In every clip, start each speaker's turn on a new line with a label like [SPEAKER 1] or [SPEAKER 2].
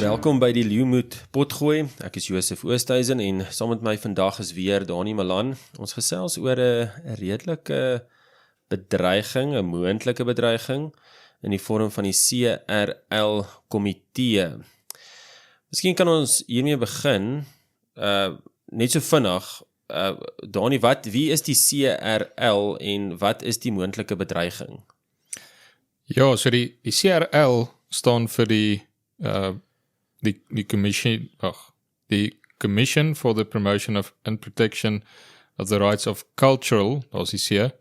[SPEAKER 1] Welkom by die Leeumoed Potgooi. Ek is Josef Oosthuizen en saam met my vandag is weer Dani Malan. Ons gesels oor 'n redelike bedreiging, 'n moontlike bedreiging in die vorm van die CRL komitee. Miskien kan ons hiermee begin, net so vinnig. Dani, wie is die CRL en wat is die moontlike bedreiging?
[SPEAKER 2] Ja, so die CRL staan vir die Commission for the Promotion of and Protection of the Rights of Cultural, as jy sê,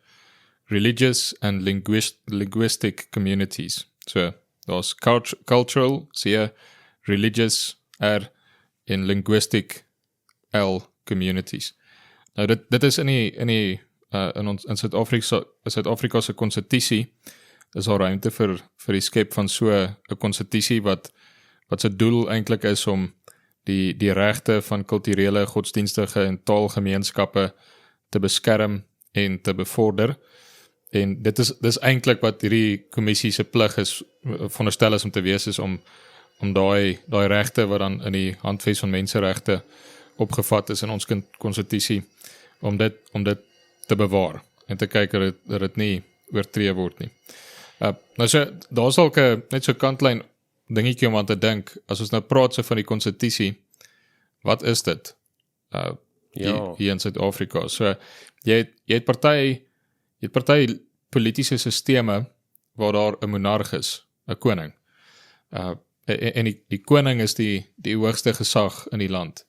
[SPEAKER 2] Religious and Linguistic Communities. So, daar's cultural, sê, religious, R, en linguistic, L, communities. Nou, dit is in Suid-Afrika se konstitusie, is daar ruimte vir die skep van so 'n konstitusie wat se doel eintlik is om die regte van kulturele, godsdienstige en taalgemeenskappe te beskerm en te bevorder. En dis eintlik wat hierdie kommissie se plig is, veronderstel is om te wees, is om daai regte wat dan in die Handves van Menseregte opgevat is in ons konstitusie, om dit te bewaar en te kyk dat dit nie oortree word nie. Nou so, daar's ook net so kantlyn dingetjie om aan te dink, as ons nou praat so van die konstitusie, wat is dit? Hier in Suid-Afrika. So, jy het party politiese sisteme waar daar 'n monarg is, 'n koning. En die koning is die hoogste gesag in die land.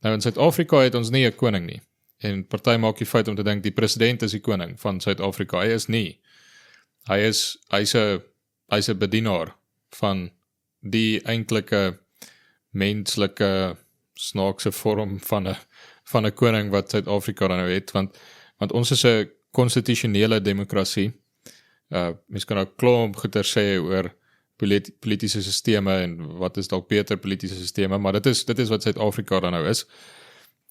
[SPEAKER 2] Nou in Suid-Afrika het ons nie 'n koning nie. En party maak die feit om te dink die president is die koning van Suid-Afrika. Hy is nie. Hy's 'n bedienaar van die eintlike menslike snaakse vorm van 'n koning wat Suid-Afrika dan nou het, want ons is 'n konstitusionele demokrasie. Mens kan nou klomp goeie sê oor politiese sisteme en wat is dalk beter politiese sisteme, maar dit is wat Suid-Afrika dan nou is.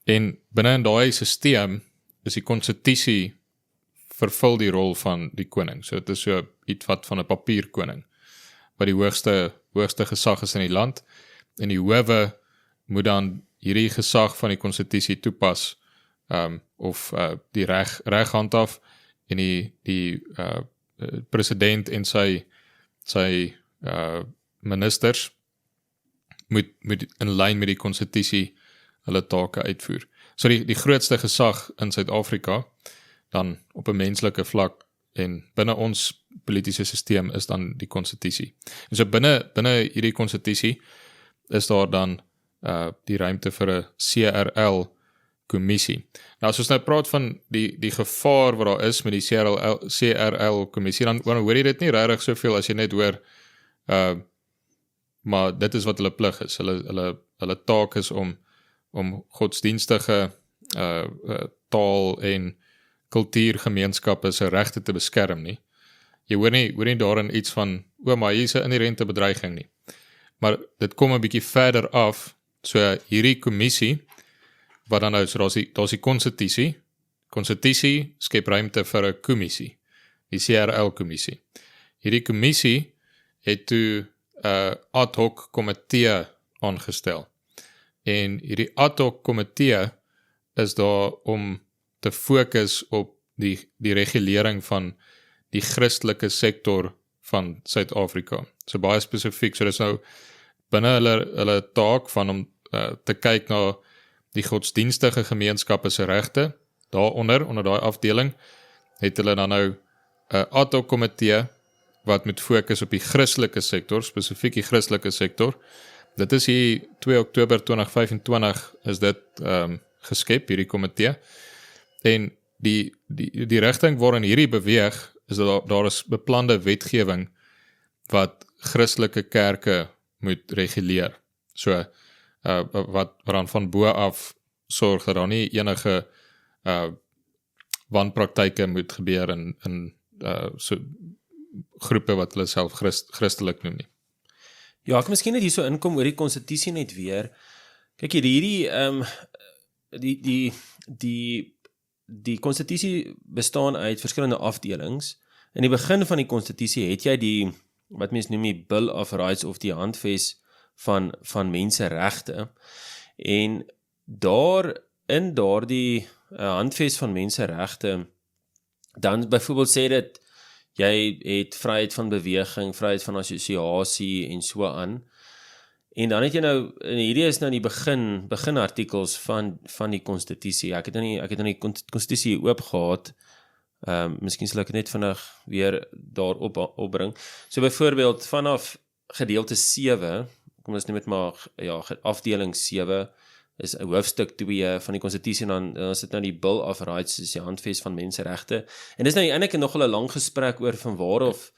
[SPEAKER 2] En binne in daai sisteem is die konstitusie vervul die rol van die koning. So dit is so iets wat van 'n papierkoning, wat die hoogste gesag is in die land, en die howe moet dan hierdie gesag van die konstitusie toepas, of die reg handhaaf, en die president en sy ministers moet in lyn met die konstitusie hulle take uitvoer. So die grootste gesag in Suid-Afrika, dan op 'n menslike vlak en binne ons politiese sisteem is dan die konstitusie. En so binne hierdie konstitusie is daar dan die ruimte vir 'n CRL kommissie. Nou as ons nou praat van die gevaar wat daar is met die CRL kommissie, dan hoor jy dit nie regtig soveel as jy net hoor, maar dit is wat hulle plig is. Hulle taak is om godsdienstige taal en kultuurgemeenskappe se regte te beskerm nie. Jy hoor nie daarin iets van, maar hier is 'n inherente bedreiging nie. Maar dit kom 'n bietjie verder af, so hierdie kommissie, wat dan nou, so daar's die konstitusie. Konstitusie skep ruimte vir 'n kommissie, die CRL kommissie. Hierdie kommissie het toe 'n ad hoc komitee aangestel. En hierdie ad hoc komitee is daar om te fokus op die regulering van die Christelike sektor van Suid-Afrika. So baie spesifiek, so dis nou binne hulle taak van om te kyk na die godsdienstige gemeenskappe se regte. Onder daai afdeling het hulle dan nou 'n ad hoc komitee wat moet fokus op die Christelike sektor, spesifiek die Christelike sektor. Dit is hier 2 Oktober 2025 is dit geskep, hierdie komitee. En die rigting waarin hierdie beweeg, is dat daar is beplande wetgewing wat Christelike kerke moet reguleer. So, wat dan van bo af sorg dat daar nie enige wanpraktyke moet gebeur in so groepe wat hulle self Christelik noem nie.
[SPEAKER 1] Ja, ek miskien net hier so inkom oor die konstitusie net weer. Kyk hier, die konstitusie bestaan uit verskillende afdelings. In die begin van die konstitusie het jy wat mens noem die Bill of Rights of die Handves van menseregte. En daar in daardie handves van menseregte, dan byvoorbeeld sê dit, jy het vryheid van beweging, vryheid van assosiasie en so aan. En dan het jy nou, en hierdie is nou die begin artikels van die konstitusie. Ek het nou die konstitusie oop gehad. Miskien sal ek net vinnig weer daarop opbring. So byvoorbeeld vanaf gedeelte 7, kom ons net maar afdeling 7 is 'n hoofstuk 2 van die konstitusie, en dan is dit nou die Bill of Rights, dis die handves van menseregte. En dis nou eintlik nogal 'n lang gesprek oor van waar of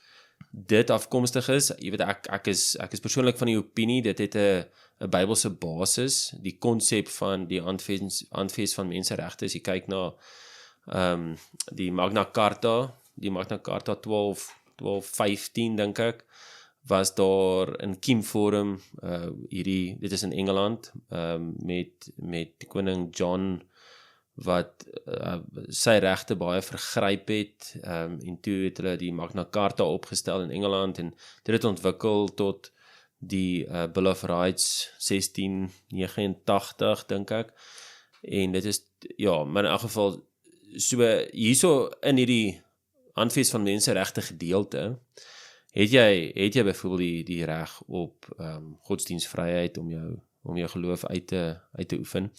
[SPEAKER 1] dit afkomstig is. Jy weet, ek is persoonlik van die opinie dit het 'n Bybelse basis, die konsep van die handves van menseregte. As jy kyk na die Magna Carta 1215 dink ek, was daar in kiemvorm dit is in Engeland met die koning John wat sy regte baie vergryp het, en toe het hulle die Magna Carta opgestel in Engeland en dit het ontwikkel tot die Bill of Rights 1689 dink ek, en dit is maar in elk geval so hierso in hierdie handves van menseregte gedeelte het jy byvoorbeeld die reg op godsdienstvryheid om jou geloof uit te oefen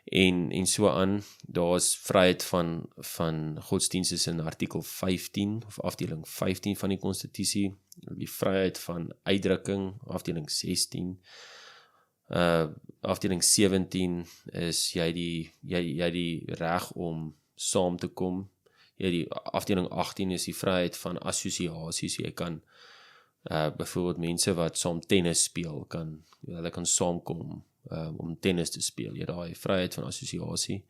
[SPEAKER 1] en so aan. Daar's vryheid van godsdienst is in artikel 15 of afdeling 15 van die konstitusie, die vryheid van uitdrukking afdeling 16. Afdeling 17 is jy die reg om saam te kom. Die afdeling 18 is die vryheid van assosiasie, so jy kan byvoorbeeld mense wat saam tennis speel, hulle kan saamkom om tennis te speel, daai vryheid van assosiasie.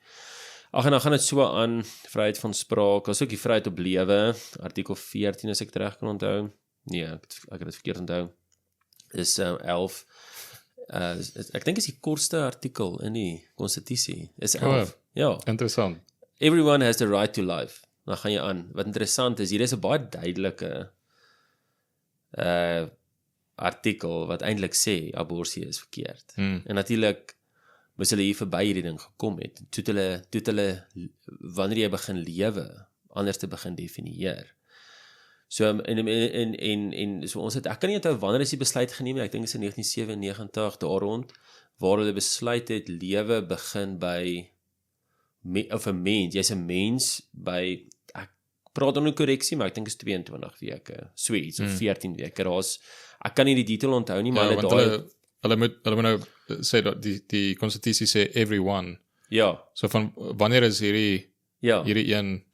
[SPEAKER 1] En dan gaan dit so aan, vryheid van spraak, as ook die vryheid op lewe, artikel 14 as ek reg kan onthou, nee, ek het dit verkeerd onthou, is 11, ek dink is die kortste artikel in die konstitusie, is 11,
[SPEAKER 2] Interessant.
[SPEAKER 1] Everyone has the right to life. Dan gaan jy aan. Wat interessant is, hier is 'n baie duidelike artikel wat eintlik sê abortus is verkeerd. En natuurlik moes hulle hier verby hierdie ding gekom het. Toe hulle wanneer jy begin lewe anders te begin definieer. So en so ons het, ek kan nie onthou wanneer is die besluit geneem, ek dink dit is in 1997 daar rond, waar hulle besluit het lewe begin by of 'n mens, jy's 'n mens by, ek praat om 'n korreksie, maar ek dink is 22 weke, so iets, of 14 weke, ek kan nie die detail onthou nie, maar
[SPEAKER 2] hulle moet nou sê dat die konstitusie sê everyone.
[SPEAKER 1] Ja.
[SPEAKER 2] So van wanneer is hierdie een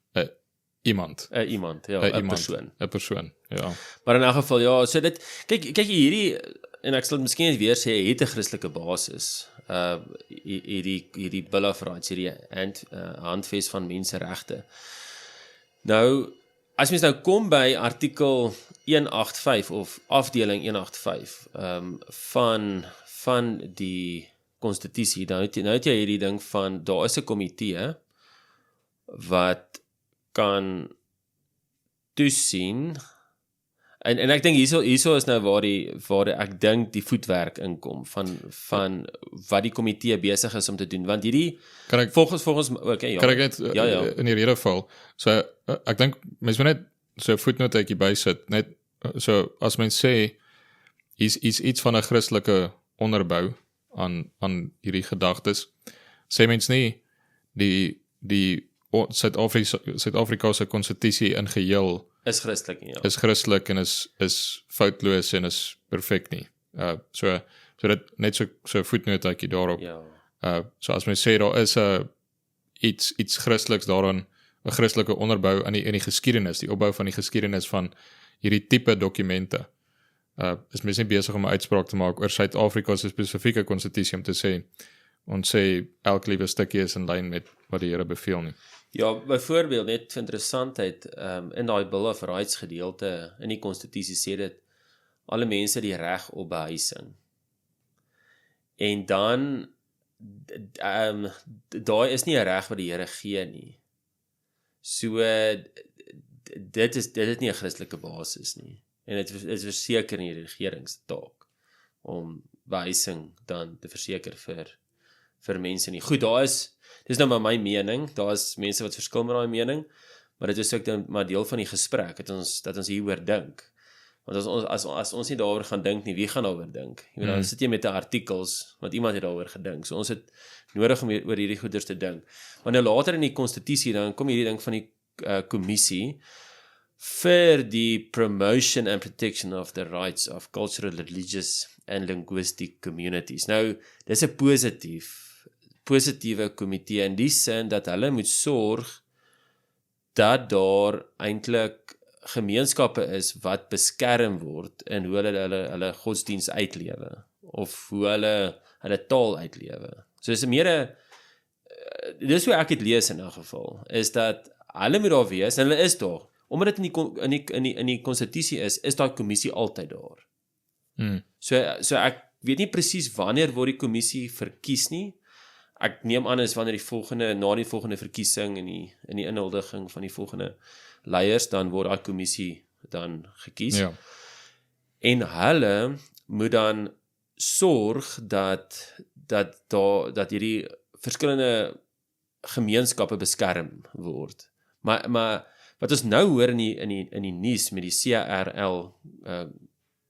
[SPEAKER 2] iemand?
[SPEAKER 1] 'n persoon.
[SPEAKER 2] 'n persoon, ja.
[SPEAKER 1] Maar in elk geval, so dit, kyk hierdie, en ek sal miskien net weer sê, het 'n Christelike basis. Hierdie Bill of Rights, hierdie handves van menseregte. Nou, as mens nou kom by artikel 185 of afdeling 185 van die konstitusie, nou het jy hierdie ding van, daar is 'n komitee wat kan toesien. En ek dink hierso is nou waar ek dink die voetwerk inkom van wat die komitee besig is om te doen, want hierdie volgens okay,
[SPEAKER 2] kan ek net in die rede val. So ek dink mens moet net so 'n voetnootjie bysit, net so as mens sê iets van 'n Christelike onderbou aan hierdie gedagtes, sê mens nie die Suid-Afrika se konstitusie in geheel
[SPEAKER 1] is Christelik,
[SPEAKER 2] is Christelik en is foutloos en is perfek nie. So dit net so voetnootjie daarop. So as mens sê daar is iets Christeliks daaraan, 'n Christelike onderbou in die geskiedenis, die opbou van die geskiedenis van hierdie tipe dokumente. Is mens nie besig om 'n uitspraak te maak oor Suid-Afrika se spesifieke konstitusie om te sê, ons sê elke liewe stukkie is in lyn met wat die Here beveel nie.
[SPEAKER 1] Ja, byvoorbeeld net vir interessantheid, in daai Bill of Rights gedeelte in die konstitusie sê dit alle mense die reg op behuising. En dan daai is nie 'n reg wat die Here gee nie. So dit het nie 'n Christelike basis nie. En dit is verseker nie die regeringstaak om behuising dan te verseker vir mense nie. Goed, dis nou maar my mening, daar is mense wat verskil met daai mening, maar dit is ook dan maar deel van die gesprek, dat ons hieroor dink. Want as ons nie daaroor gaan dink nie, wie gaan daaroor dink? Jy weet, dan sit jy met 'n artikels, wat iemand het daaroor gedink. So ons het nodig om oor hierdie goeders te dink. Maar nou later in die konstitusie, dan kom hierdie ding van die kommissie, vir die promotion and protection of the rights of cultural, religious and linguistic communities. Nou, dis 'n positiewe komitee in die sin dat hulle moet sorg dat daar eintlik gemeenskappe is wat beskerm word in hoe hulle godsdienst uitlewe of hoe hulle taal uitlewe. So dis dis hoe ek het lees in 'n geval, is dat hulle moet daar wees en hulle is daar. Omdat dit in die konstitusie is daai kommissie altyd daar. So ek weet nie presies wanneer word die kommissie verkies nie. Ek neem aan is wanneer na die volgende verkiesing in die inhuldiging van die volgende leiers, dan word daai kommissie dan gekies.
[SPEAKER 2] Ja.
[SPEAKER 1] En hulle moet dan sorg dat hierdie verskillende gemeenskappe beskerm word. Maar wat ons nou hoor in die nuus met die CRL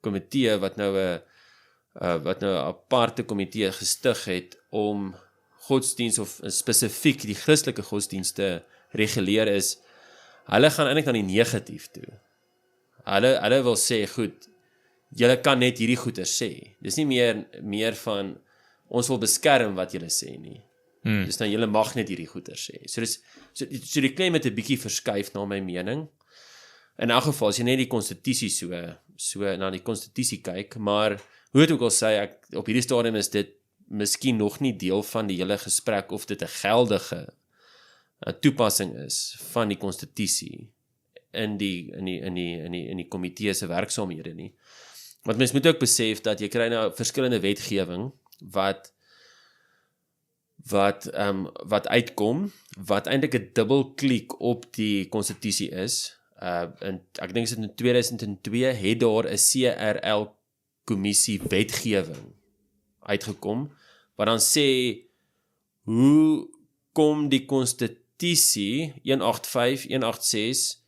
[SPEAKER 1] komitee wat nou 'n aparte komitee gestig het om godsdienst of spesifiek die Christelike godsdienste reguleer is, hulle gaan eintlik na die negatief toe. Hulle wil sê, goed, julle kan net hierdie goeie sê. Dis nie meer van ons wil beskerm wat julle sê nie. Dis dan julle mag net hierdie goeie sê. So die claim het 'n bietjie verskuif na my mening. In elk geval as jy net die konstitusie so na die konstitusie kyk, maar hoe het ook al sê, op hierdie stadium is dit miskien nog nie deel van die hele gesprek of dit 'n geldige toepassing is van die konstitusie in die komitee se werksaamhede nie. Want mens moet ook besef dat jy kry nou verskillende wetgewing wat uitkom, wat eintlik 'n dubbelklik op die konstitusie is. Ek dink dit in 2002 het daar 'n CRL kommissie wetgewing uitgekom, wat dan sê, hoe kom die konstitusie 185, 186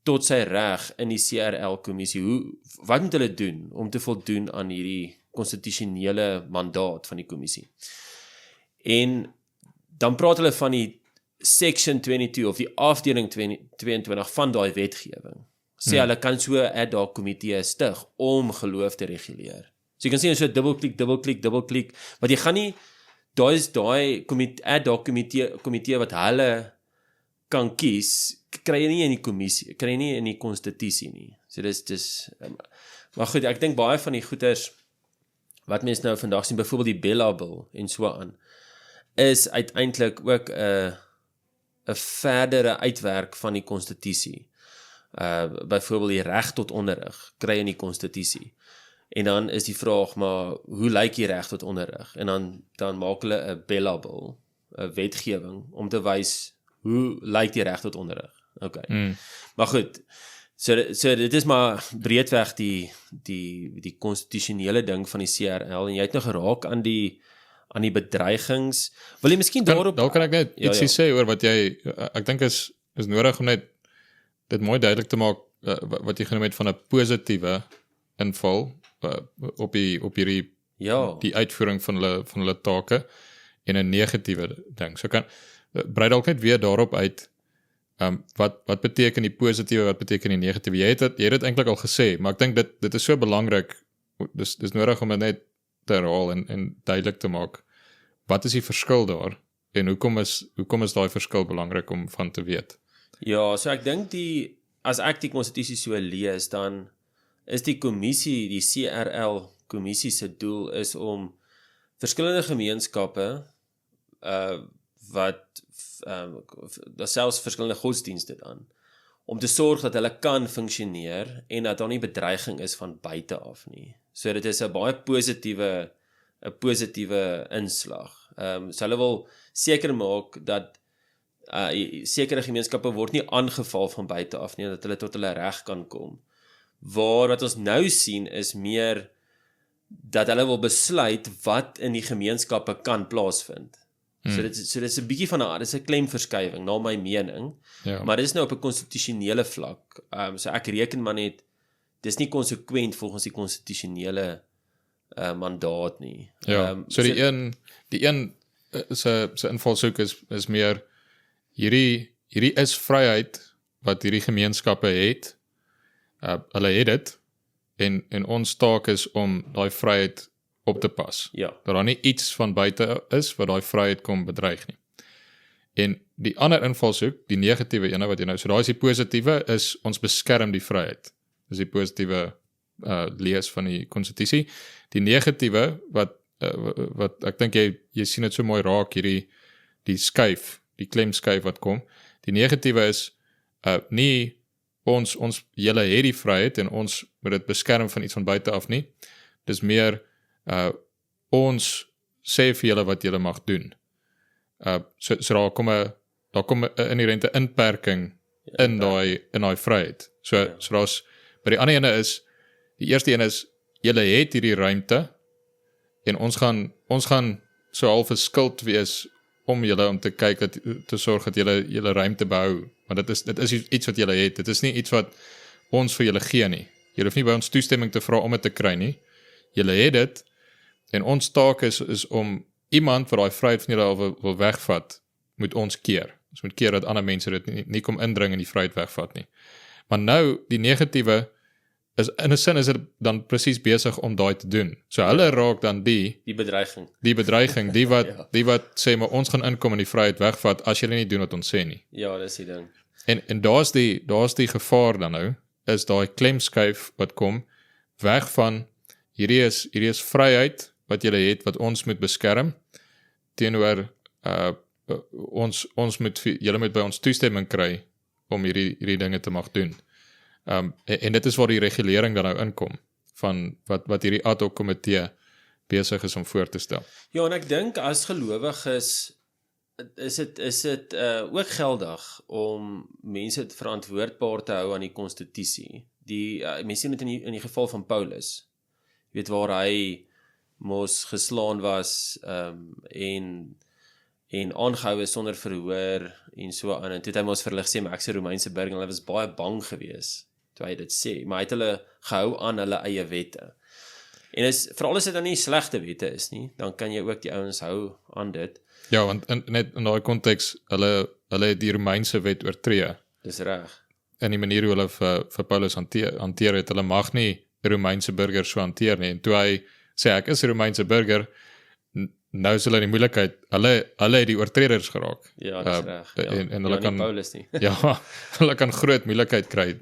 [SPEAKER 1] tot sy reg in die CRL kommissie? Wat moet hulle doen om te voldoen aan hierdie konstitusionele mandaat van die kommissie? En dan praat hulle van die section 22 of die afdeling 22 van daai wetgewing. Sê hulle kan so 'n ad hoc komitee stig om geloof te reguleer. So jy kan sien so dubbelklik, want jy gaan nie, daai ad hoc komitee wat hulle kan kies, kry jy nie in die kommissie, kry jy nie in die konstitusie nie. So dis maar goed, ek dink baie van die goeters wat mense nou vandag sien, byvoorbeeld die Bella-bil en so aan, is uiteindelik ook 'n verdere uitwerk van die konstitusie. Byvoorbeeld die reg tot onderrig kry in die konstitusie. En dan is die vraag, maar hoe lyk die reg tot onderrig? En dan maak hulle 'n Bella-bil, 'n wetgewing om te wys hoe lyk die reg tot onderrig. Okay. Maar goed, so dit is maar breedweg die konstitusionele ding van die CRL, en jy het nou geraak aan die bedreigings. Wil jy miskien daarop...
[SPEAKER 2] Daar kan ek net ietsie sê oor wat jy, ek dink is nodig om net dit mooi duidelik te maak, wat jy genoem het van 'n positiewe inval op hierdie die uitvoering van hulle take, en 'n negatiewe ding. So brei dalk net weer daarop uit, wat beteken die positiewe, wat beteken die negatiewe. Jy het dit eintlik al gesê, maar ek dink dit is so belangrik, dis nodig om dit net te herhaal en duidelik te maak. Wat is die verskil daar, en hoekom is daai verskil belangrik om van te weet?
[SPEAKER 1] Ja, so ek dink as ek die konstitusie so lees, dan is die kommissie, die CRL kommissie se doel is om verskillende gemeenskappe wat selfs verskillende godsdienste dan, om te sorg dat hulle kan funksioneer en dat daar nie bedreiging is van buite af nie. So dit is 'n baie positiewe inslag. So hulle wil seker maak dat sekere gemeenskappe word nie aangeval van buite af nie, dat hulle tot hulle reg kan kom. Wat ons nou sien is meer dat hulle wil besluit wat in die gemeenskappe kan plaasvind. So dit is 'n bietjie van dis 'n klemverskywing na my mening, maar dit is nou op 'n konstitusionele vlak. So ek reken maar net dis nie konsekwent volgens die konstitusionele mandaat nie.
[SPEAKER 2] So die een se invalshoek is meer hierdie is vryheid wat hierdie gemeenskappe het. Hulle het dit en ons taak is om daai vryheid op te pas. Dat daar nie iets van buite is wat daai vryheid kom bedreig nie. En die ander invalshoek, die negatiewe ene wat jy nou, so daai is die positiewe, is ons beskerm die vryheid. Dis die positiewe lees van die konstitusie. Die negatiewe wat ek dink jy sien dit so mooi raak die skuif, die klemskuif wat kom. Die negatiewe is nie ons julle het die vryheid en ons moet dit beskerm van iets van buite af nie. Dis meer ons sê vir julle wat julle mag doen. So daar kom 'n inherente inperking in daai vryheid. So daar's by die ander ene is die eerste een is julle het hierdie ruimte en ons gaan so half 'n skuld wees om julle om te kyk te sorg dat julle ruimte behou. Want dit is iets wat julle het. Dit is nie iets wat ons vir julle gee nie. Julle hoef nie by ons toestemming te vra om dit te kry nie. Julle het dit en ons taak is om iemand wat daai vryheid van julle wil wegvat, moet ons keer. Ons moet keer dat ander mense dit nie kom indring en die vryheid wegvat nie. Maar nou die negatiewe is in 'n sin is dit dan presies besig om daai te doen. So hulle raak dan die
[SPEAKER 1] bedreiging.
[SPEAKER 2] Die wat sê maar ons gaan inkom en die vryheid wegvat as julle nie doen wat ons sê nie.
[SPEAKER 1] Ja, dis die ding.
[SPEAKER 2] En daar's die gevaar dan nou, is daai klemskuif wat kom weg van hierdie is vryheid wat julle het wat ons moet beskerm teenoor julle moet by ons toestemming kry om hierdie dinge te mag doen. En dit is waar die regulering dan nou inkom van wat hierdie ad hoc komitee besig is om voor te stel.
[SPEAKER 1] Ja, en ek dink as gelowiges is dit ook geldig om mense verantwoordbaar te hou aan die konstitusie. Mense sien dit in die geval van Paulus. Jy weet waar hy mos geslaan was en aangehou is sonder verhoor en so aan. En toe het hy mos vir hulle gesê, maar ek is 'n Romeinse burger, en hulle was baie bang gewees toe hy dit sê, maar hy het hulle gehou aan hulle eie wette. En veral as dit dan nie slegte wette is nie, dan kan jy ook die ouens hou aan dit.
[SPEAKER 2] Ja, want net in daai konteks, hulle het die Romeinse wet oortree.
[SPEAKER 1] Dis reg.
[SPEAKER 2] In die manier hoe hulle vir Paulus hanteer het, hulle mag nie 'n Romeinse burger so hanteer nie. En toe hy sê ek is 'n Romeinse burger, nou is hulle in die moeilikheid, hulle het die oortreders geraak.
[SPEAKER 1] Ja, dis reg. Ja.
[SPEAKER 2] En hulle kan
[SPEAKER 1] Paulus nie.
[SPEAKER 2] Ja, hulle kan groot moeilikheid kry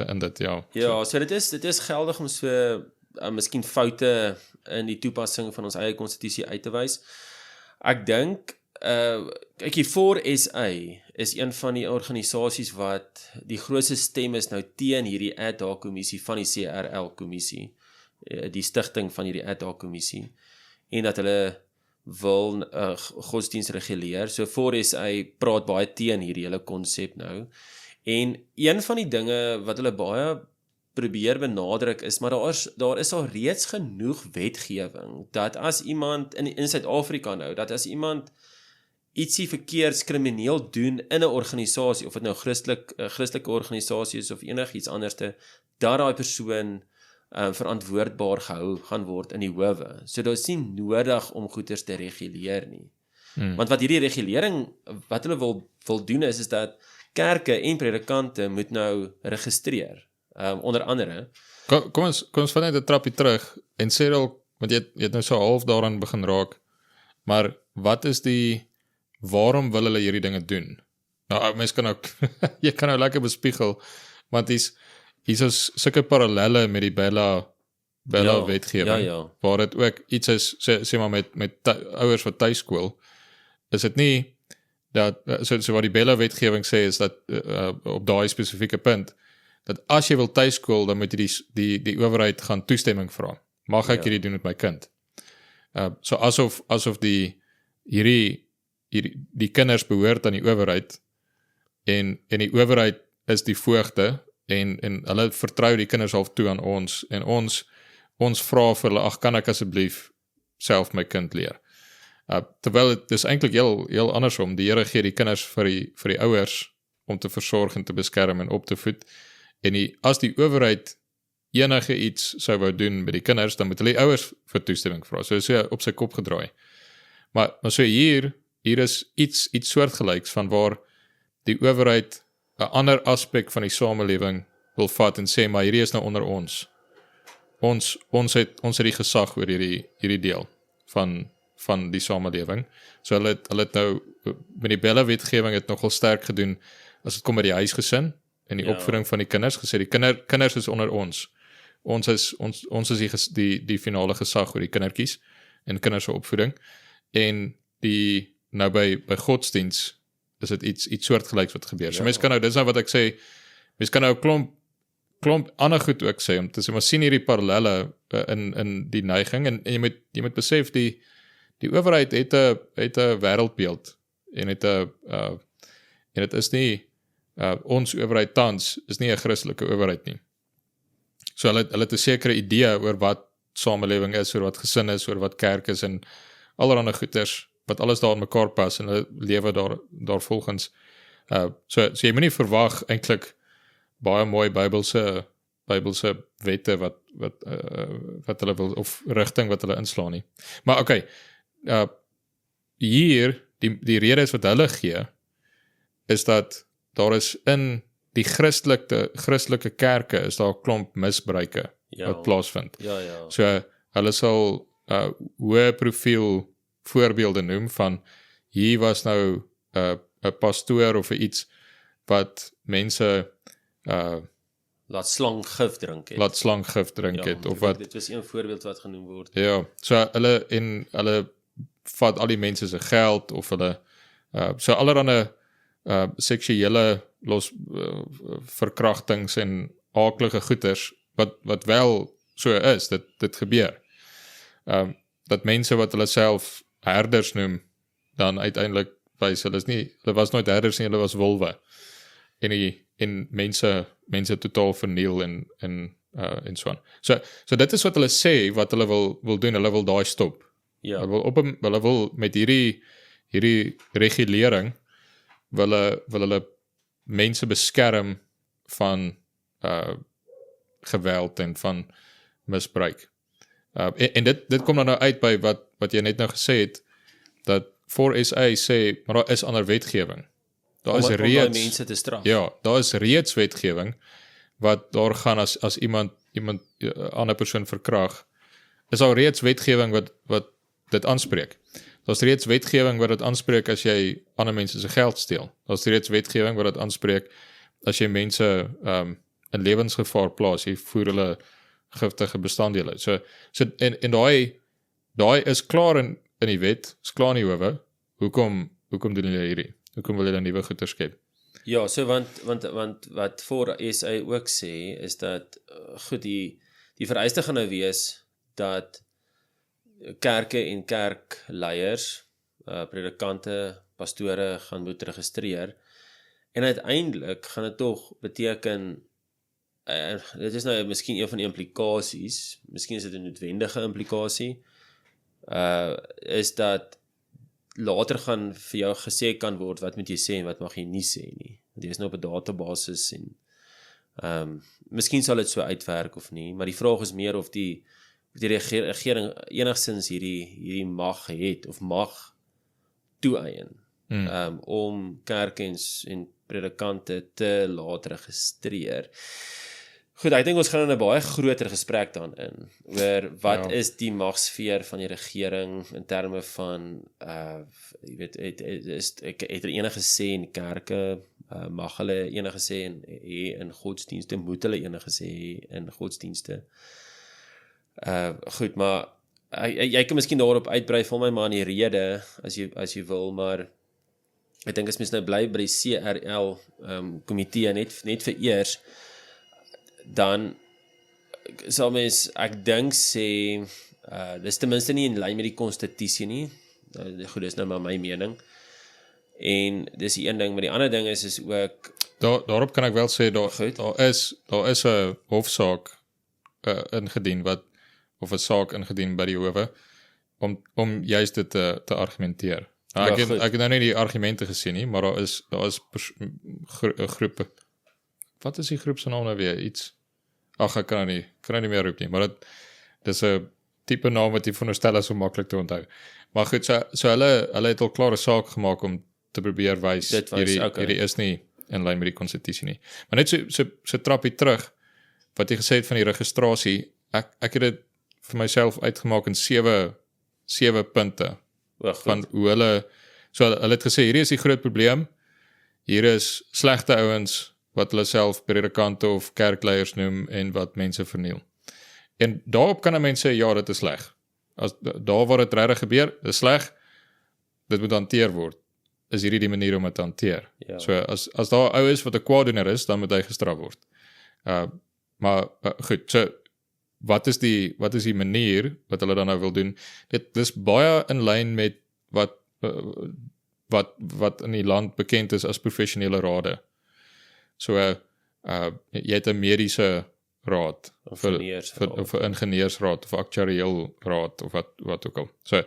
[SPEAKER 2] in dit, ja.
[SPEAKER 1] Ja, so dit is geldig om so miskien foute in die toepassing van ons eie konstitusie uit te wys. Ek dink kyk, die 4SA is een van die organisasies wat die grootste stem is nou teen hierdie ad hoc kommissie van die CRL kommissie, die stigting van hierdie ad hoc kommissie, en dat hulle wil godsdienst reguleer. So 4SA praat baie teen hierdie hele konsep nou. En een van die dinge wat hulle baie probeer benadruk is, maar daar is al reeds genoeg wetgewing, dat as iemand, in Suid-Afrika nou, dat as iemand ietsie verkeerds krimineel doen in 'n organisasie, of dit nou Christelike organisasie is of enigiets anderste, dat daai persoon verantwoordbaar gehou gaan word in die howe. So daar is nie nodig om goeders te reguleer nie. Want wat hierdie regulering, wat hulle wil doen is dat kerke en predikante moet nou registreer. Onder andere.
[SPEAKER 2] Kom ons vat net 'n trappie terug en sê dalk, want jy het nou so half daaraan begin raak, maar wat is waarom wil hulle hierdie dinge doen? Nou, mens kan ook, jy kan nou lekker bespiegel, want hier's sulke parallelle met die Bella wetgewing, waar dit ook iets is, sê maar met ouers wat tuiskool, is dit nie, dat, so wat die Bella wetgewing sê, is dat, op daai spesifieke punt, dat as jy wil tuiskool, dan moet jy die owerheid gaan toestemming vra. Mag ek hierdie doen met my kind? So asof die kinders behoort aan die owerheid, en die owerheid is die voogde, en hulle vertrou die kinders half toe aan ons, en ons ons vra vir hulle, ag kan ek asseblief self my kind leer. Terwyl dit is eintlik heel andersom. Die Here gee die kinders vir die ouers om te versorg en te beskerm en op te voed. En as die owerheid enige iets sou wou doen met die kinders, dan moet hulle die ouers vir toestemming vra. So is op sy kop gedraai. Maar so hier is iets soortgelyks van waar die owerheid 'n ander aspek van die samelewing wil vat en sê, maar hierdie is nou onder ons. Ons het die gesag oor hierdie deel van die samelewing. So hulle het nou met die Bella-wetgewing het nogal sterk gedoen as dit kom by die huisgesin en die opvoeding van die kinders, gesê die kinders is onder ons. Ons is die finale gesag oor die kindertjies en kinders se opvoeding. En nou by godsdiens is dit iets soortgelyks wat gebeur. So mens kan nou, dis nou wat ek sê, mens kan nou klomp ander goed ook sê, om te sê, maar sien hierdie parallelle in die neiging, en jy moet besef, die owerheid het 'n wêreldbeeld, en dit is nie, ons owerheid tans, is nie 'n Christelike owerheid nie. So hulle het 'n sekere idee oor wat samelewing is, oor wat gesin is, oor wat kerk is, en allerlei goeters, wat alles daar in mekaar pas, en hulle lewe daar volgens. So jy moet nie verwag eintlik baie mooi Bybelse wette wat hulle wil, of rigting wat hulle inslaan nie. Maar okay, hier, die rede is wat hulle gee, is dat daar is in die Christelike kerke is daar 'n klomp misbruike wat plaasvind. So hulle sal hoë profiel voorbeelde noem van, hier was nou 'n pastoor of iets wat mense
[SPEAKER 1] laat slanggif drink het, of wat, dit was een voorbeeld wat genoem word.
[SPEAKER 2] Ja, so hulle vat al die mense se geld, of hulle so allerlei seksuele verkrachtings en aaklige goeters, wat wel so is, dit gebeur. Dat mense wat hulle self herders noem, dan uiteindelik wys hulle was nooit herders nie, hulle was wolwe. En mense totaal verniel en so aan. So dit is wat hulle sê, wat hulle wil doen, hulle wil daai stop.
[SPEAKER 1] Ja.
[SPEAKER 2] Hulle wil met hierdie regulering wil hulle mense beskerm van geweld en van misbruik. En dit kom dan nou uit by wat jy net nou gesê het, dat 4SA sê, maar daar is ander wetgewing. Daar is reeds
[SPEAKER 1] mense te straf.
[SPEAKER 2] Ja, daar is reeds wetgewing wat daar gaan as iemand 'n ander persoon verkrag. Is al reeds wetgewing wat dit aanspreek. Daar's reeds wetgewing wat dit aanspreek as jy ander mense se geld steel. Daar's reeds wetgewing wat dit aanspreek as jy mense in lewensgevaar plaas, jy voer hulle giftige bestanddele. So en daai is klaar in die wet, is klaar in die howe. Hoekom doen hulle hierdie? Hoekom wil hulle nuwe goeder skep?
[SPEAKER 1] Ja, so want wat 4SA ook sê, is dat goed, die vereiste gaan nou wees dat kerke en kerkleiers, predikante, pastore gaan moet registreer, en uiteindelik gaan dit tog beteken, dit is nou miskien een van die implikasies, miskien is dit 'n noodwendige implikasie, is dat later gaan vir jou gesê kan word, wat moet jy sê en wat mag jy nie sê nie. Want jy is nou op 'n databasis en miskien sal dit so uitwerk of nie, maar die vraag is meer of die regering enigstens hierdie mag het of mag toeëien om kerke en predikante te laat registreer. Goed, ek dink ons gaan in 'n baie groter gesprek dan oor wat is die magsfeer van die regering in terme van jy weet, het er enige sê in kerke, mag hulle enige sê in godsdienste, moet hulle enige sê in godsdienste. Goed, maar jy kan miskien daarop uitbrei, vir my maar in die rede as jy wil, maar ek dink as mens nou bly by die CRL komitee net vir eers, dan sal mens, ek dink sê, dis ten minste nie in lyn met die konstitusie nie. Goed, dis nou maar my mening. En dis die een ding, maar die ander ding is ook
[SPEAKER 2] daarop kan ek wel sê, daar is 'n hofsaak ingedien of 'n saak ingedien by die howe om juist dit te argumenteer. Nou, ek het nou nie die argumente gesien nie, maar daar is groepe. Wat is die groep se naam nou weer? Iets. Ag, ek kan nie meer roep nie, maar dit is 'n tipe naam wat jy veronderstel is so maklik te onthou. Maar goed, so hulle het al klare saak gemaak om te probeer wys hierdie is nie in lyn met die konstitusie nie. Maar net so trappie terug wat jy gesê het van die registrasie, ek het dit vir myself uitgemaak in 7 punte van hoe hulle het gesê, hierdie is die groot probleem, hier is slegte ouens wat hulle self predikante of kerkleiers noem en wat mense verniel. En daarop kan 'n mens sê, ja, dit is sleg. As daar waar dit regtig gebeur, dit is sleg, dit moet hanteer word. Is hierdie die manier om dit te hanteer. Ja. So as daar ou is wat 'n kwaadoener is, dan moet hy gestraf word. Maar goed, so wat is die manier wat hulle dan nou wil doen? Dit is baie in lyn met wat in die land bekend is as professionele rade. So jy het 'n mediese raad of 'n ingenieursraad of aktuariël raad of wat ook al. So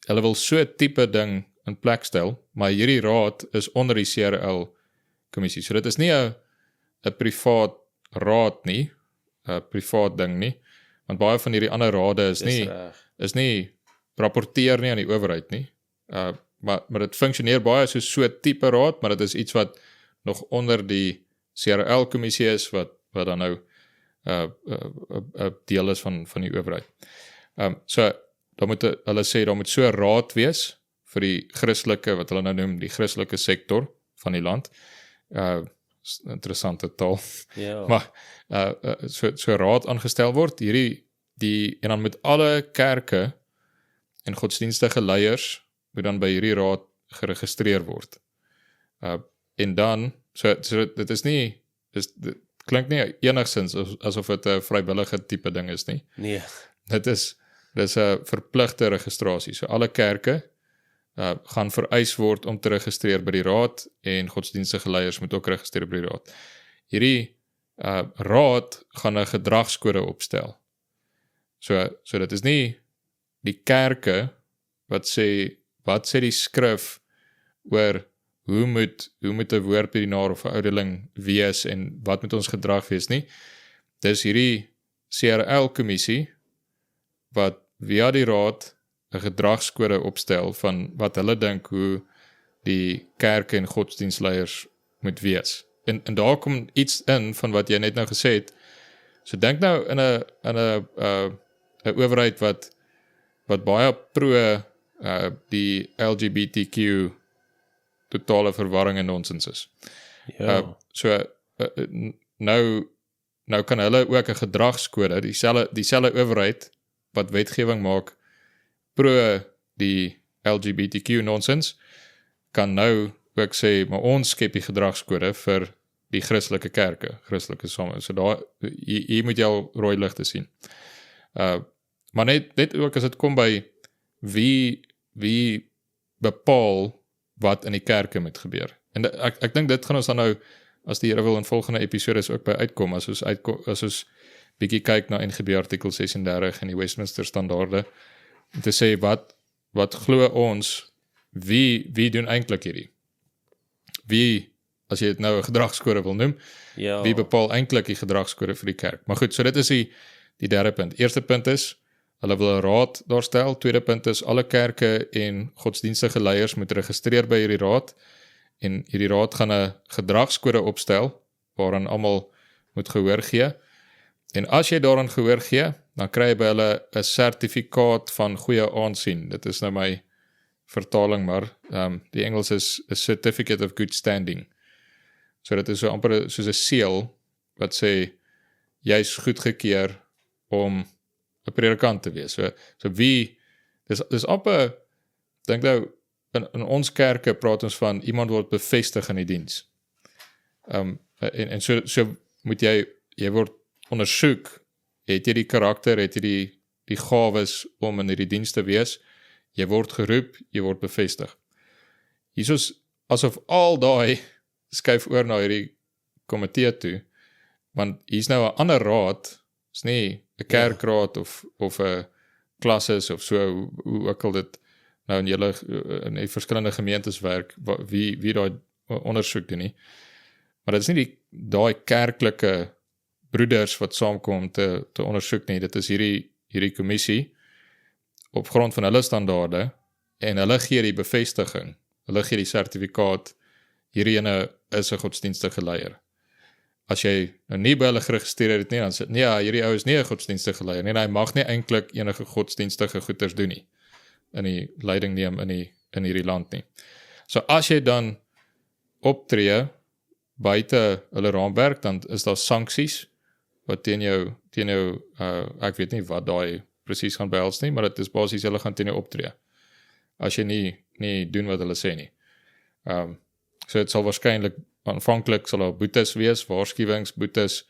[SPEAKER 2] hulle wil so 'n tipe ding in plek stel, maar hierdie raad is onder die CRL kommissie. So dit is nie 'n privaat raad nie, 'n privaat ding nie, want baie van hierdie ander rade is nie rapporteer nie aan die owerheid nie. Maar dit funksioneer baie soos so 'n tipe raad, maar dit is iets wat nog onder die CRL kommissie is wat dan nou 'n deel is van die owerheid. So hulle sê daar moet so 'n raad wees vir die Christelike, wat hulle nou noem, die Christelike sektor van die land. Interessante taal.
[SPEAKER 1] Ja.
[SPEAKER 2] Maar so raad aangestel word, en dan met alle kerke en godsdienstige leiers moet dan by hierdie raad geregistreer word. En dan, so dit is nie, dit klink nie enigsins asof dit 'n vrywillige tipe ding is nie.
[SPEAKER 1] Nee.
[SPEAKER 2] Dit is 'n verpligte registrasie. So alle kerke gaan vereis word om te registreer by die raad en godsdienstige leiers moet ook registreer by die raad. Hierdie raad gaan 'n gedragskode opstel. So dit is nie die kerke wat sê die skrif oor hoe moet 'n woordbedienaar of 'n ouderling wees en wat moet ons gedrag wees nie. Dis hierdie CRL kommissie wat via die raad 'n gedragskode opstel van wat hulle dink hoe die kerke en godsdienstleiers moet wees. En daar kom iets in van wat jy net nou gesê het. So dink nou in 'n owerheid wat baie pro die LGBTQ totale verwarring en nonsens is.
[SPEAKER 1] Ja.
[SPEAKER 2] Nou kan hulle ook 'n gedragskode, dieselfde owerheid wat wetgewing maak pro die LGBTQ nonsens, kan nou ook sê, maar ons skep die gedragskode vir die Christelike kerke, Christelike samelewing. So daar, hier moet jy al rooi ligte sien. Maar net ook as dit kom by wie bepaal wat in die kerke moet gebeur. En ek dink dit gaan ons dan nou, as die Here wil in volgende episodes ook by uitkom, as ons bietjie kyk na NGB artikel 36 en die Westminster standaarde, om te sê wat glo ons, wie doen eintlik hierdie? Wie, as jy dit nou 'n gedragskode wil noem,
[SPEAKER 1] Ja.
[SPEAKER 2] wie bepaal eintlik die gedragskode vir die kerk? Maar goed, so dit is die derde punt. Eerste punt is, hulle wil 'n raad daarstel. Tweede punt is, alle kerke en godsdienstige leiers moet registreer by hierdie raad, en hierdie raad gaan 'n gedragskode opstel, waaraan almal moet gehoor gee. En as jy daaraan gehoor gee, dan kry jy by hulle 'n sertifikaat van goeie aansien. Dit is nou my vertaling, maar die Engels is a certificate of good standing. So dit is so amper soos 'n seël wat sê jy's goedgekeur om 'n predikant te wees. So wie dis amper, dink nou in ons kerke praat ons van iemand word bevestig in die diens. En so moet jy word ondersoek, het jy die karakter, het jy die gawes om in hierdie diens te wees, jy word geroep, jy word bevestig. Hiersoos asof al daai skuif oor na hierdie komitee toe, want hier's nou 'n ander raad, is nie 'n kerkraad of 'n klas is of so, hoe ook al dit nou in die verskillende gemeentes werk, wie daai ondersoek doen nie. Maar dit is nie daai kerklike broeders wat saamkom te ondersoek nie, dit is hierdie kommissie op grond van hulle standaarde, en hulle gee die bevestiging, hulle gee die sertifikaat, hierdie ene is 'n godsdienstige leier. As jy nou nie by hulle geregistreer het nie, dan sê nee, hierdie ou is nie 'n godsdienstige leier nie, en hy mag nie eintlik enige godsdienstige goeders doen nie, in die leiding neem in hierdie land nie. So as jy dan optree buite hulle raamwerk, dan is daar sanksies wat teen jou ek weet nie wat daai presies gaan behels nie, maar dit is basies hulle gaan teen jou optree as jy nie doen wat hulle sê nie. So dit sal waarskynlik aanvanklik sal daar boetes wees, waarskuwingsboetes,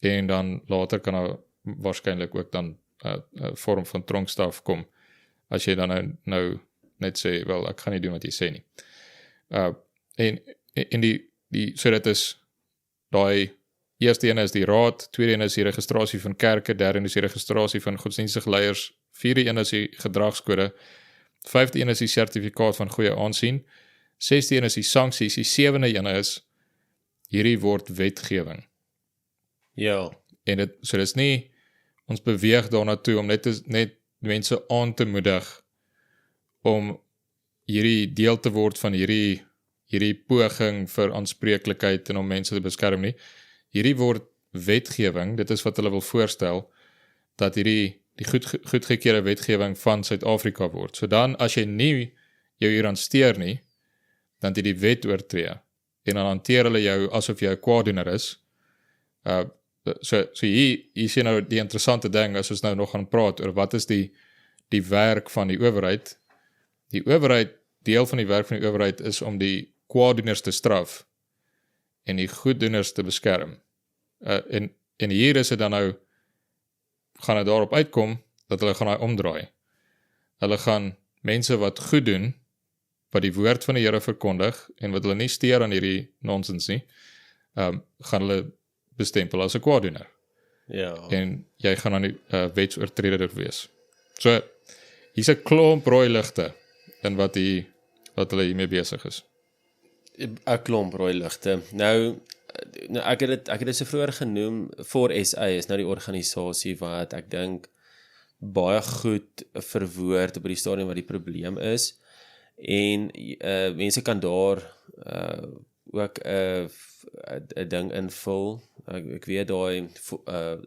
[SPEAKER 2] en dan later kan daar waarskynlik ook dan 'n vorm van tronkstraf kom as jy dan nou net sê, wel, ek gaan nie doen wat jy sê nie. En so dit is daai eerste een is die raad, tweede een is die registrasie van kerke, derde een is die registrasie van godsdienstige leiers, vierde een is die gedragskode, vyfde een is die sertifikaat van goeie aansien, sesde een is die sanksies, die sewende een is hierdie word wetgewing.
[SPEAKER 1] Ja.
[SPEAKER 2] En dit is nie, ons beweeg daarna toe om net mense aan te moedig om hierdie deel te word van hierdie poging vir aanspreeklikheid en om mense te beskerm nie. Hierdie word wetgewing, dit is wat hulle wil voorstel, dat die goedgekeurde wetgewing van Suid-Afrika word. So dan, as jy nie jou hieraan steur nie, dan het jy die wet oortree, en dan hanteer hulle jou asof jy 'n kwaaddoener is. So hier sien nou die interessante ding, as ons nou nog gaan praat oor wat is die werk van die owerheid. Die owerheid, deel van die werk van die owerheid is om die kwaaddoeners te straf en die goeddoeners te beskerm. En hier is dit dan nou, gaan dit daarop uitkom, dat hulle gaan omdraai. Hulle gaan mense wat goed doen, wat die woord van die Here verkondig, en wat hulle nie steur aan hierdie nonsens nie, gaan hulle bestempel as 'n kwaaddoener.
[SPEAKER 1] Ja.
[SPEAKER 2] En jy gaan dan die wetsoortreder wees. So, hier's 'n klomp rooi ligte in wat hulle hiermee besig is.
[SPEAKER 1] 'n klomp rooi ligte. Nou ek het dit so vroeër genoem, 4SA is nou die organisasie wat ek dink baie goed verwoord op die stadium wat die probleem is, en mense kan daar ook 'n ding invul. Ek weet daai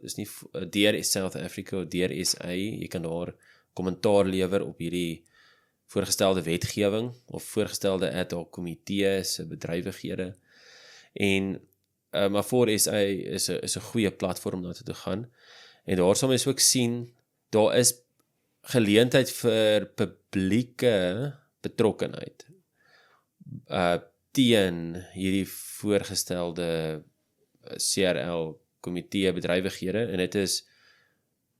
[SPEAKER 1] is nie deur South Africa of deur SA, jy kan daar kommentaar lewer op hierdie voorgestelde wetgewing of voorgestelde ad hoc komitees, bedrywighede, en maar 4SA is 'n goeie platform na toe te gaan, en daar sal mens ook sien, daar is geleentheid vir publieke betrokkenheid teen hierdie voorgestelde CRL komitee bedrywighede, en dit is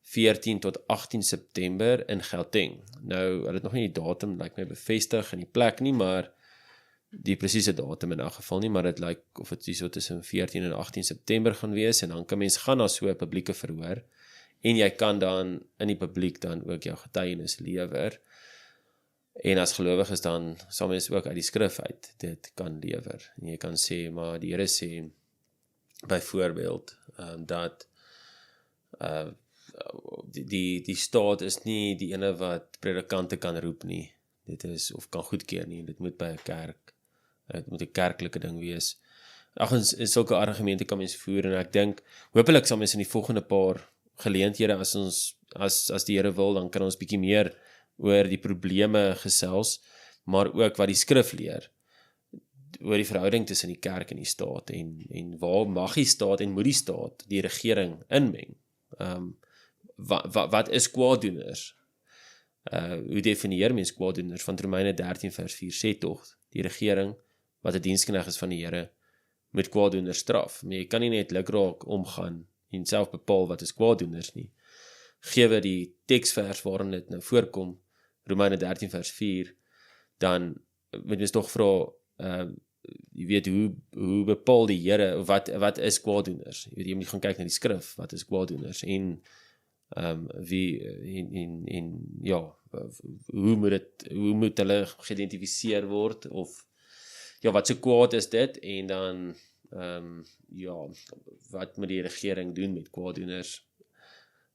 [SPEAKER 1] 14 tot 18 September in Gauteng. Nou, hulle het nog nie die datum, lyk my bevestig in die plek nie, maar die presiese datum in elk geval nie, maar dit lyk of dit so tussen 14 en 18 September gaan wees, en dan kan mens gaan na so 'n publieke verhoor, en jy kan dan in die publiek dan ook jou getuienis lewer, en as gelowiges dan sal mens ook uit die skrif uit dit kan lewer, en jy kan sê, maar die Here sê byvoorbeeld dat die staat is nie die ene wat predikante kan roep nie, dit is, of kan goedkeur nie, dit moet by 'n kerk, dit moet 'n kerklike ding wees. Ons sulke argumente kan mens voer, en ek dink, hopelik sal mens in die volgende paar geleenthede, as die Here wil, dan kan ons bietjie meer oor die probleme gesels, maar ook wat die skrif leer, oor die verhouding tussen die kerk en die staat, en waar mag die staat en moet die staat die regering inmeng? Wat is kwaaddoeners? Hoe definieer mens kwaaddoeners? Van Romeine 13 vers 4 sê tog, die regering, wat 'n diensknegt is van die Here, moet kwaaddoeners straf. Maar jy kan nie net lukraak omgaan en self bepaal wat is kwaaddoeners nie. Gewe die teksvers waarin dit nou voorkom, Romeine 13 vers 4, dan moet mens tog vra, jy weet, hoe bepaal die Here, wat is kwaaddoeners? Jy weet, jy moet gaan kyk na die skrif, wat is kwaaddoeners, en Wie en ja, hoe moet hulle geïdentifiseer word of ja, wat so kwaad is dit en dan ja, wat moet die regering doen met kwaaddoeners?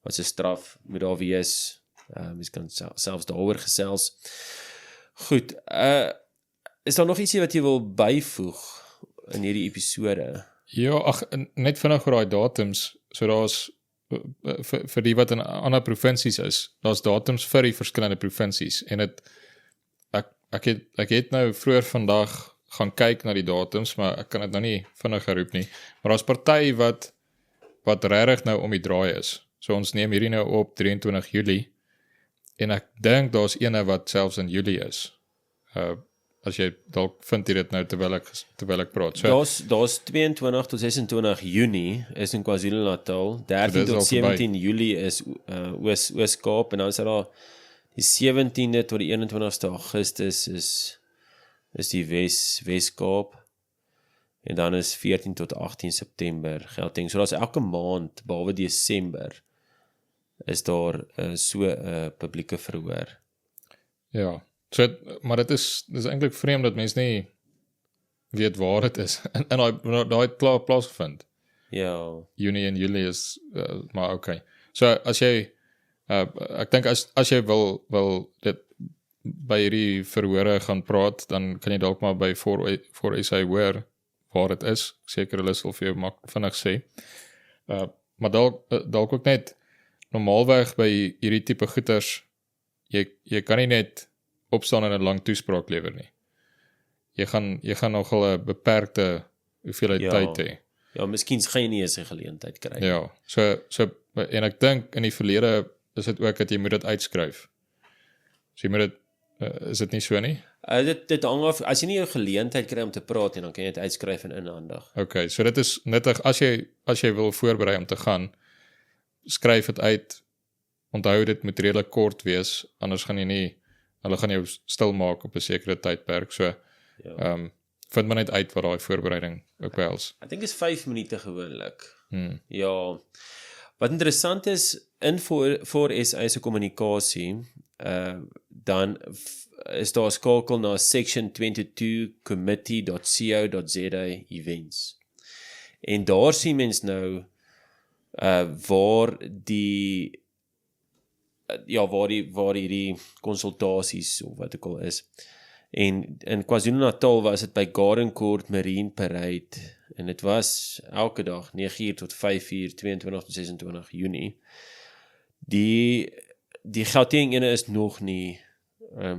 [SPEAKER 1] Wat se straf moet daar wees? Mens kan selfs daaroor gesels. Goed, is daar nog ietsie wat jy wil byvoeg in hierdie episode?
[SPEAKER 2] Ja, net vinnig oor daai datums, so daar's vir die wat in ander provinsies is, daar's datums vir die verskillende provinsies en ek het nou vroeër vandag gaan kyk na die datums, maar ek kan dit nou nie vinnig geroep nie, maar daar's party wat regtig nou om die draai is. So ons neem hierdie nou op 23 Julie en ek dink daar's ene wat selfs in Julie is. As jy dalk vind jy dit nou terwyl ek praat. So
[SPEAKER 1] Daar's 22 tot 26 Junie is in KwaZulu-Natal, 13 tot 17 Julie is Oos-Kaap en dan is daar die 17de tot die 21ste Augustus is die Wes-Kaap en dan is 14 tot 18 September Gauteng. So daar's elke maand behalwe Desember is daar so 'n publieke verhoor.
[SPEAKER 2] Ja. So, maar dit is eintlik vreemd dat mense nie weet waar dit is. En daai het klaar plaasgevind.
[SPEAKER 1] Ja.
[SPEAKER 2] Junie en Julie is, maar okay. So as jy, ek dink as jy wil dit by hierdie verhore gaan praat, dan kan jy dalk maar by voor SA hoor waar dit is. Seker hulle sal vir jou vinnig sê. Maar dalk ook net normaalweg by hierdie tipe goeters, jy kan nie net opstaan en 'n lang toespraak lewer nie. Jy gaan nogal 'n beperkte hoeveelheid tyd hê.
[SPEAKER 1] Ja, miskien gaan jy nie eens 'n geleentheid kry.
[SPEAKER 2] Ja, so en ek dink in die verlede is dit ook dat jy moet dit uitskryf. So jy moet dit is dit nie so nie?
[SPEAKER 1] Dit hang af, as jy nie 'n geleentheid kry om te praat, dan kan jy dit uitskryf en inhandig.
[SPEAKER 2] Okay, so dit is nuttig as jy wil voorberei om te gaan, skryf dit uit. Onthou dit moet redelik kort wees, anders gaan jy nie hulle gaan jou stil maak op 'n sekere tydperk. So vind maar net uit wat daai voorbereiding ook behels.
[SPEAKER 1] Ek dink is 5 minute gewoonlik. Ja. Wat interessant is in voor SA se kommunikasie, dan is daar 'n skakel na section 22 committee.co.za events. En daar sien mens nou waar hierdie konsultasies of wat ook al is. En in KwaZulu-Natal was dit by Garden Court Marine Parade en dit was elke dag 9:00 tot 5:00 22 tot 26 Junie. Die Gauteng ene is nog nie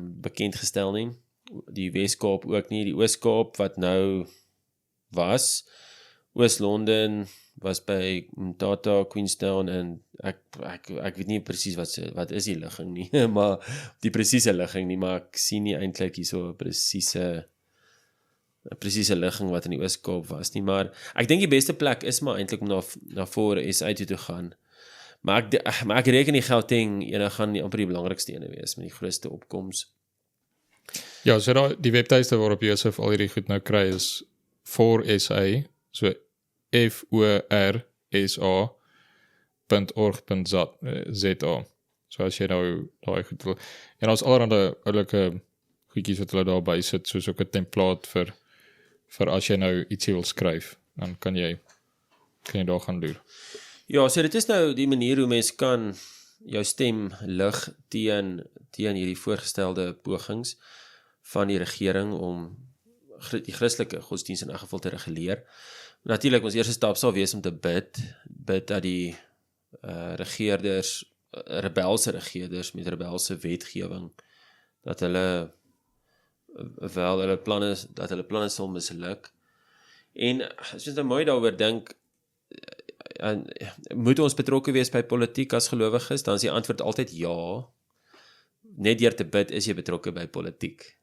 [SPEAKER 1] bekendgestel nie. Die Wes-Kaap ook nie, die Oos-Kaap wat nou was, Oos-London was by Mthatha, Queenstown en ek weet nie presies wat is die ligging nie, maar die presiese ligging nie, maar ek sien nie eintlik hierso 'n presiese ligging wat in die Oos-Kaap was nie, maar ek dink die beste plek is maar eintlik om na voor SA toe te gaan. Maar ek reken die Gauteng ene gaan nie amper die belangrikste ene wees met die grootste opkoms.
[SPEAKER 2] Ja, so die webtuiste waarop Josef al hierdie goed nou kry is voor SA, so forsa.org.za. So as jy nou daai goed wil. En ons allerhande oulike goedjies wat hulle daar by sit, soos ook 'n template vir as jy nou ietsie wil skryf, dan kan jy daar gaan loer.
[SPEAKER 1] Ja, so dit is nou die manier hoe mens kan jou stem lig teen hierdie voorgestelde pogings van die regering om die Christelike godsdienst in 'n geval te reguleer. Natuurlik, ons eerste stap sal wees om te bid dat die rebelse regerders met rebelse wetgewing, dat hulle planne sal misluk. En as jy nou mooi daaroor dink, moet ons betrokke wees by politiek as gelowiges, dan is die antwoord altyd ja. Net deur te bid is jy betrokke by politiek.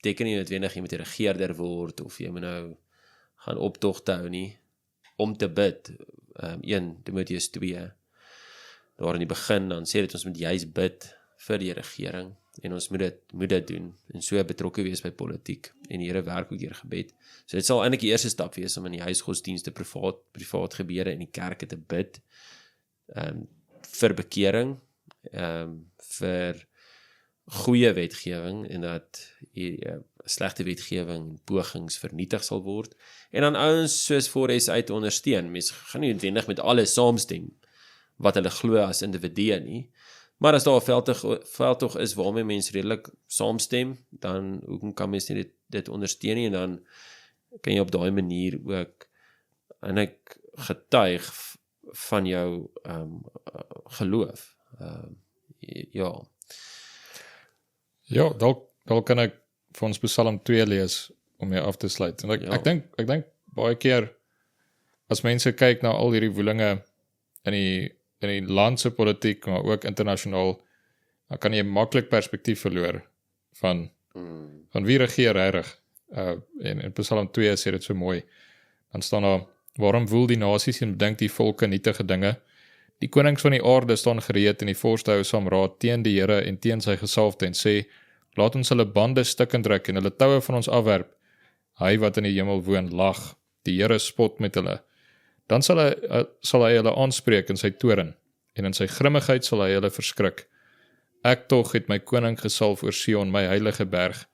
[SPEAKER 1] Teken nie noodwendig jy moet 'n regerder word of jy moet nou gaan optogte hou nie, om te bid. 1 Timoteus 2, daar in die begin, dan sê dit ons moet juist bid vir die regering, en ons moet dit doen, en so betrokke wees by politiek, en die Here werk ook deur gebed. So dit sal eintlik die eerste stap wees, om in die huisgodsdienste privaat gebeure, in die kerke te bid, vir bekering, vir goeie wetgewing en dat slegte wetgewing pogings vernietig sal word. En dan ouens soos 4S uit ondersteun. Mense gaan nie noodwendig met alles saamstem wat hulle glo as individue nie. Maar as daar 'n veldtog is waarmee mense redelik saamstem, dan hoekom kan mens nie dit ondersteun nie en dan kan jy op daai manier ook eintlik getuig van jou geloof. Ja.
[SPEAKER 2] Ja, dalk kan ek vir ons Psalm 2 lees om jou af te sluit. En ek dink baie keer as mense kyk na al hierdie woelinge in die land se politiek, maar ook internasionaal, dan kan jy maklik perspektief verloor van wie regeer regtig. En Psalm 2 sê dit so mooi. Dan staan daar: waarom woel die nasies en bedink die volke nietige dinge? Die konings van die aarde staan gereed en die vorste hou saam raad teen die Here en teen sy gesalfde en sê: laat ons hulle bande stukkend trek en hulle toue van ons afwerp. Hy wat in die hemel woon lag, die Here spot met hulle. Dan sal hy hulle aanspreek in sy toorn en in sy grimmigheid sal hy hulle verskrik. Ek tog het my koning gesalf oor Sion, my heilige berg.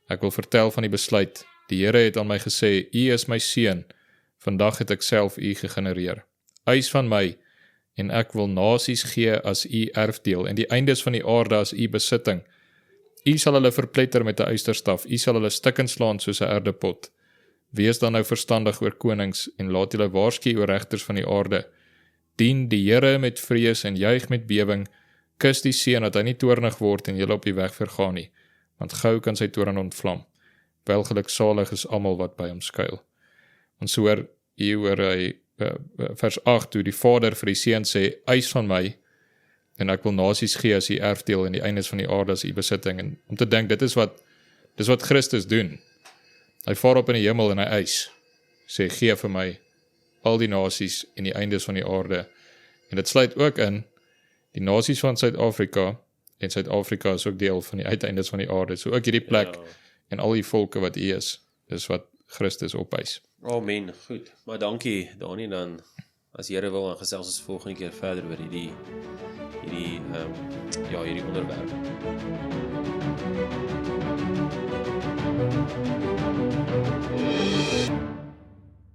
[SPEAKER 2] Ek wil vertel van die besluit. Die Here het aan my gesê: U is my seun. Vandag het ek self u gegenereer. Eis van my en ek wil nasies gee as u erfdeel en die eindes van die aarde as u besitting. U sal hulle verpletter met 'n uisterstaf, u sal hulle stukkend slaan soos 'n erdepot. Wees dan nou verstandig oor konings en laat julle waarsku oor regters van die aarde. Dien die Here met vrees en juig met bewing. Kus die seun dat hy nie toornig word en julle op die weg vergaan nie, want gou kan sy toorn ontvlam. Welgeluksalig is almal wat by hom skuil. Ons hoor hier oor hy vers 8, hoe die Vader vir die Seun sê: eis van my en ek wil nasies gee as u erfdeel en die eindes van die aarde as u besitting. En om te dink, dis wat Christus doen. Hy vaar op in die hemel en hy eis, sê: gee vir my al die nasies en die eindes van die aarde. En dit sluit ook in die nasies van Suid-Afrika, en Suid-Afrika is ook deel van die uiteindes van die aarde. So ook hierdie plek en al die volke wat u is wat Christus opeis.
[SPEAKER 1] Amen, goed. Maar dankie Dani, dan as Here wil, dan gesels ons volgende keer verder oor hierdie onderwerp.